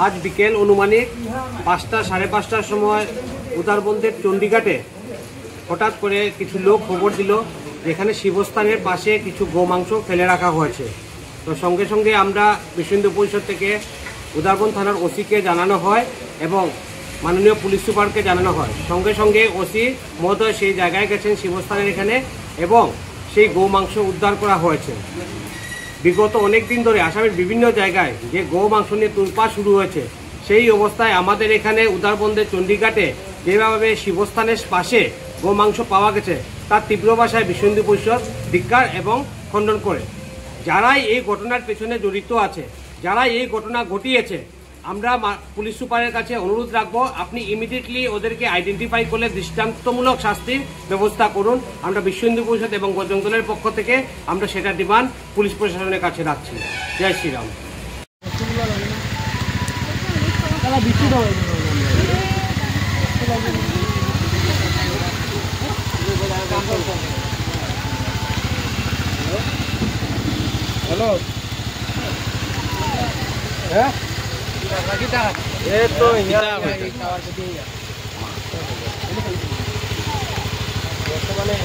আজ বিকেল অনুমানিক 5টা সাড়ে 5টার সময় উদারবন্দের চণ্ডীঘাটে হঠাৎ করে কিছু লোক খবর দিল যেখানে শিবস্থানের পাশে কিছু গোমাংস ফেলে রাখা হয়েছে। তো সঙ্গে সঙ্গে আমরা বিশ্ব হিন্দু পরিষদ থেকে উদারবন থানার ওসিকে জানানো হয় এবং মাননীয় পুলিশ সুপারকে জানানো হয়। সঙ্গে সঙ্গে ওসি মহোদয় সেই জায়গায় গেছেন শিবস্থানের এখানে এবং সেই গোমাংস উদ্ধার করা হয়েছে। বিগত অনেক দিন ধরে আসামের বিভিন্ন জায়গায় যে গোমাংস নিয়ে তোলপাড় শুরু হয়েছে, সেই অবস্থায় আমাদের এখানে উদারবন্দের চণ্ডীঘাটে যেভাবে শিবস্থানের পাশে গোমাংস পাওয়া গেছে তার তীব্র ভাষায় বিশ্ব হিন্দু পরিষদ ধিক্কার এবং খণ্ডন করে। যারাই এই ঘটনার পেছনে জড়িত আছে, যারাই এই ঘটনা ঘটিয়েছে, আমরা পুলিশ সুপারের কাছে অনুরোধ রাখবো আপনি ইমিডিয়েটলি ওদেরকে আইডেন্টিফাই করলে দৃষ্টান্তমূলক শাস্তির ব্যবস্থা করুন। আমরা বিশ্ব হিন্দু পরিষদ এবং বজরং দলের পক্ষ থেকে আমরা সেটা ডিমান্ড পুলিশ প্রশাসনের কাছে রাখছি। জয় শ্রীরাম। হ্যালো, হ্যাঁ তো বর্তমানে